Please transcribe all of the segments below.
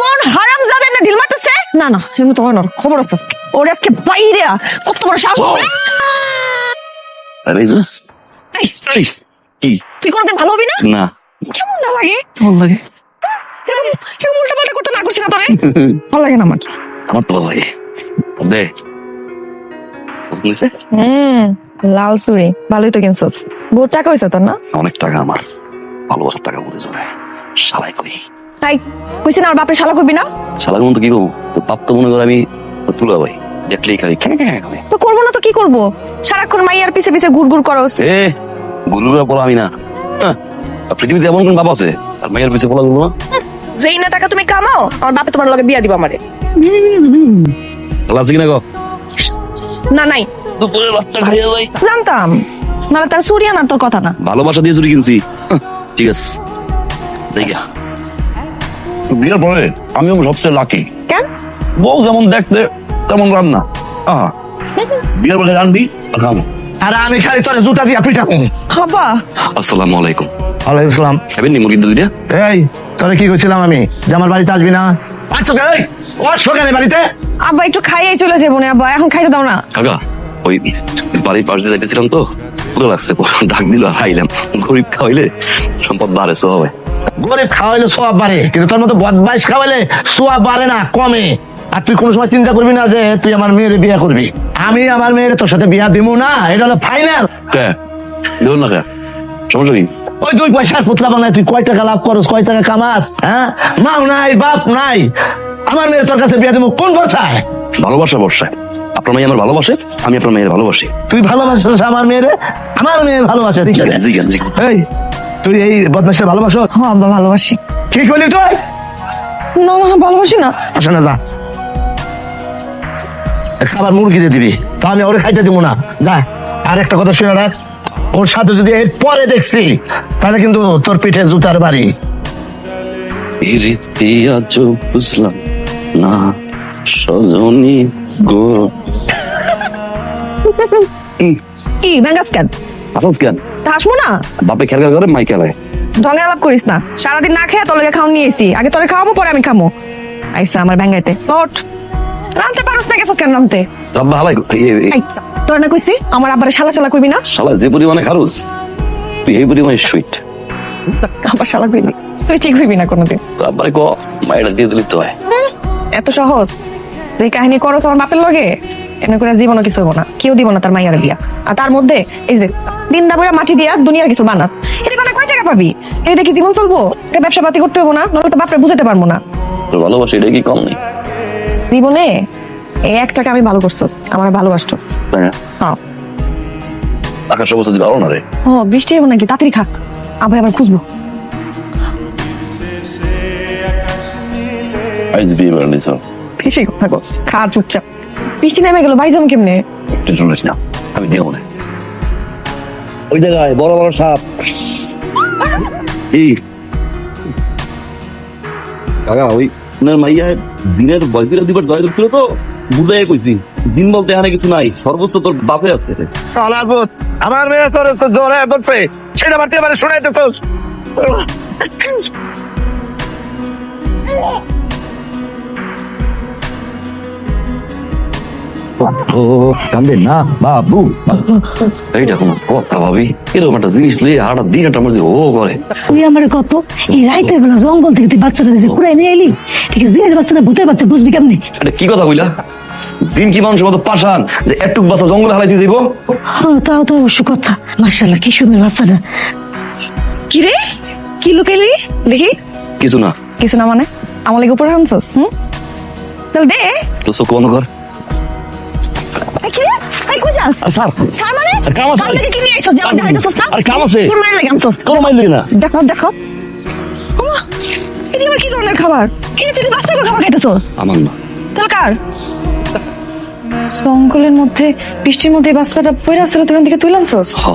কোন হারামজাদা না ঢিল মারতেছে? না না, এমনি তো হয় না, খবর আছে ওর আজকে বাইরে কত বড় সাহস। আরে এই, কি তুই কোনদিন ভালো হবি না? না কেমন না লাগে? ভালো লাগে। কেউ উল্টা পাল্টা করতে না করছি না তোরে? ভালো লাগে না আমার। আমার তো ভালো লাগে দে বুঝলিস লাল চুড়ি ভালোই তো কিনছস। বহুত টাকা হয়েছে তোর না? অনেক টাকা আমার ভালোবাসার টাকা বলে যাবে শালাই কই তাই কইছি না, আর বাপরে শালা করবি না? শালার মতো কি করবো তো পাপ তো মনে করে আমি তুলা ভাই দেখলেই খালি তো করবো না তো কি করবো? সারাক্ষণ মাইয়ার পিছে পিছে ঘুর ঘুর করস। এ গুরুরা বলা আমি না পৃথিবীতে এমন কোন বাপ আছে আর মায়ের পিছিয়ে বলা গুলো যেই না টাকা তুমি কামাও, আমার বাপে তোমার লগে বিয়া দিব আমারে। আছে কিনা গো না নাই, দুপুরে ভাতটা খাইয়া যাই জানতাম নাহলে তার সুরিয়া না তোর কথা না। ভালোবাসা দিয়ে চুরি কিনছি ঠিক আছে দেখা বিয়ের পরে আমিও সবচেয়ে লাকি কেন? বউ যেমন দেখতে তেমন রান্না আহা বিয়ের পরে রান্না আর খাবো আর আমি খালি তোরে জুতা দিয়া পিটাবো। হাবা আসসালামু আলাইকুম ওয়ালাইকুম আসসালাম। খাবেন নি মুরগির দুধ দিয়া এই তোরে কি কইছিলাম আমি যে আমার বাড়িতে আসবি না? আসছো কেন? ও সকালে বাড়িতে আব্বা একটু খাইয়াই চলে যাবো না আব্বা, এখন খাইতে দাও না। কাকা ওই বাড়ির পাশ দিয়ে যাইতেছিলাম তো পুরো লাগছে ডাক দিল খাইলাম গরিব খাওয়াইলে সম্পদ বাড়ে সব হবে গরিব খাওয়াইলে সোয়াব বাড়ে, কিন্তু তোর মতো বদমাইশ খাওয়াইলে সোয়াব বাড়ে না, কমে। আর তুই কোনো সময় চিন্তা করবি না যে তুই আমার মেয়ের বিয়ে করবি। আমি আমার মেয়ের তোর সাথে বিয়া দিব না, এটা হলো ফাইনাল। কে দেখুন না কে সমস্যা কি ওই 2 পয়সার পুতলা বানায় তুই কয় টাকা লাভ করস, কয় টাকা কামাস? হ্যাঁ, মাও নাই বাপ নাই, আমার মেয়ের তোর কাছে বিয়া দিব কোন ভরসায়? ভালোবাসা বর্ষায় আপনার মেয়ে আমার ভালোবাসে আমি আপনার মেয়ের ভালোবাসি তুই ভালোবাসিস আমার মেয়েরে, আমার মেয়ে ভালোবাসে। ঠিক আছে, জি জি এই তুই এই বদমাইশের ভালোবাসো? হ্যাঁ আব্বা ভালোবাসি। কি করলি তুই? না না ভালোবাসি না। আসে না, যা খাবার মুরগি দিয়ে দিবি, তো আমি ওরে খাইতে দিব না। যা, আর একটা কথা শুনে রাখ, ওর সাথে যদি এর পরে দেখছি তাহলে কিন্তু তোর পিঠে জুতার বাড়ি। রীতি আজ বুঝলাম না সজনী গো কি ব্যাঙ্গাস কেন? আসস কেন তা হাসবো না? বাপে খেলা করে মাই খেলায় ঢঙে আলাপ করিস না, সারাদিন না খেয়ে তোর লগে খাওয়া নিয়ে এসি, আগে তোরে খাওয়াবো পরে আমি খামো। আইসা আমার ব্যাঙ্গাইতে ওঠ, রানতে পারস না গেছস কেন রানতে? আব্বা হালাই এই, তোর না কইছি আমার আব্বারে শালা শালা কইবি না? শালা যে পরিমাণে খারুস তুই এই পরিমাণে সুইট আবার শালা কইবি, তুই ঠিক হইবি না কোনোদিন। আব্বারে ক মায়েরা দিয়ে দিলি তো হয় এত সহজ যে কাহিনী করো তোমার বাপের লগে, এমনি করে জীবনও কিছু হইব না, কেউ দিব না তার মাইয়ার বিয়া। আর তার মধ্যে এই যে দিন দাবরা মাটি দিয়া দুনিয়ার কিছু বানাত, এটা বানা কয় টাকা পাবি? এটা দেখি জীবন চলবো? এটা ব্যবসা পাতি করতে হবো না, নলে তো বাপরে বুঝাতে পারবো না। তোর ভালোবাসা এটা কি কম নেই জীবনে এই একটাকে আমি ভালো করছস, আমার ভালোবাসছস। হ্যাঁ আকাশ অবস্থা যদি ভালো না রে ও বৃষ্টি হবো নাকি? তাড়াতাড়ি খাক, আবার আবার খুঁজবো। আজ বিয়ে করে নিছ বেশি কথা কস, খা চুপচাপ। বৃষ্টি নেমে গেল, ভাই যাবো কেমনে? টেনশন নিস না আমি দেবো না ওই জায়গায় বড় বড় সাপ এই কাকা ওই আপনার মাইয়া জিনের বয়ফ্রেন্ড দিবস ধরে ছিল তো বুঝাই কইছি জিন বলতে এখানে কিছু নাই সর্বোচ্চ তোর বাপে আছে আমার মেয়ে তোর জোরে ধরছে, সেটা বাড়তে পারে শোনাইতে তোর। ও কান্দেন না বাবু এইটা কোন কথা ভাবি এরকম একটা জিনিস নিয়ে আর দিন একটা মধ্যে ও করে তুই আমার কত এই রাইতের বেলা জঙ্গল থেকে তুই বাচ্চাটা যে কুড়াই নিয়ে এলি, ঠিক আছে? জিনের বাচ্চা না ভূতের বাচ্চা, বুঝবি কেমনি? এটা কি কথা কইলা জিন কি মানুষের মতো পাশান যে একটু বাচ্চা জঙ্গলে হারাইতে যাইব হ্যাঁ, তাও তো অবশ্য কথা। মার্শাল্লাহ কি সুন্দর বাচ্চাটা। কি রে, কি লুকাইলি দেখি? কিছু না কিছু না মানে আমার লেগে উপরে আনছস? তাহলে দে। তো চোখ বন্ধ কর এই কি রে? এই কই যাস? স্যার ছাড় মানে? আর কাম আছে? তার লাগি কি নিয়ে আইছস? যে আমাদের হাইতেছস না? আর কাম আছে? তোর মায়ের লাগি আনছস? কোনো মাইল না দেখো দেখো, ওমা এটা আবার কি ধরনের খাবার? কি রে, তুই কি বাচ্চাকে খাবার খাইতেছস? আমার না তাহলে কার? জঙ্গলের মধ্যে বৃষ্টির মধ্যে এই বাচ্চাটা পড়ে আসছিল, তুই ওখান থেকে তুই আনছস? হ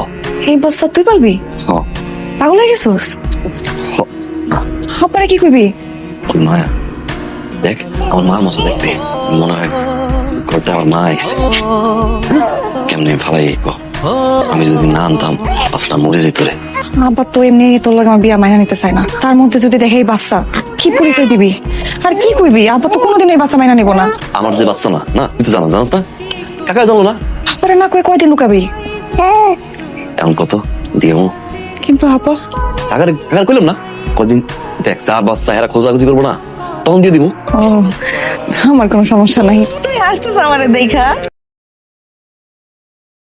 এই বাচ্চা তুই পালবি? হ পাগল হয়ে গেছস? হ হাপারে কি কইবি? মায়া দেখ আমার মার মতো দেখতে মনে হয় ঘরটা আমার মা আইছে কেমনে ফালাই আমি যদি না আনতাম বাচ্চাটা মরে যেত রে আব্বা তো এমনি তোর লগে আমার বিয়া মাইনা নিতে চায় না, তার মধ্যে যদি দেখে এই বাচ্চা কি পরিচয় দিবি আর কি কইবি? আপা তো কোনোদিন এই বাচ্চা মাইনা নিব না। আমার যে বাচ্চা না না তুই তো জানাস না কাকা জানো না আপারে না কই কয়দিন লুকাবি? এমন কত দিয়ে কিন্তু আপা কাকার কাকার কইলাম না কদিন দেখ যার বাচ্চা এরা খোঁজাখুঁজি করবো না তখন দিয়ে দিব। ও আমার কোনো সমস্যা নাই। তুই আসতেছ আমারে দেখা।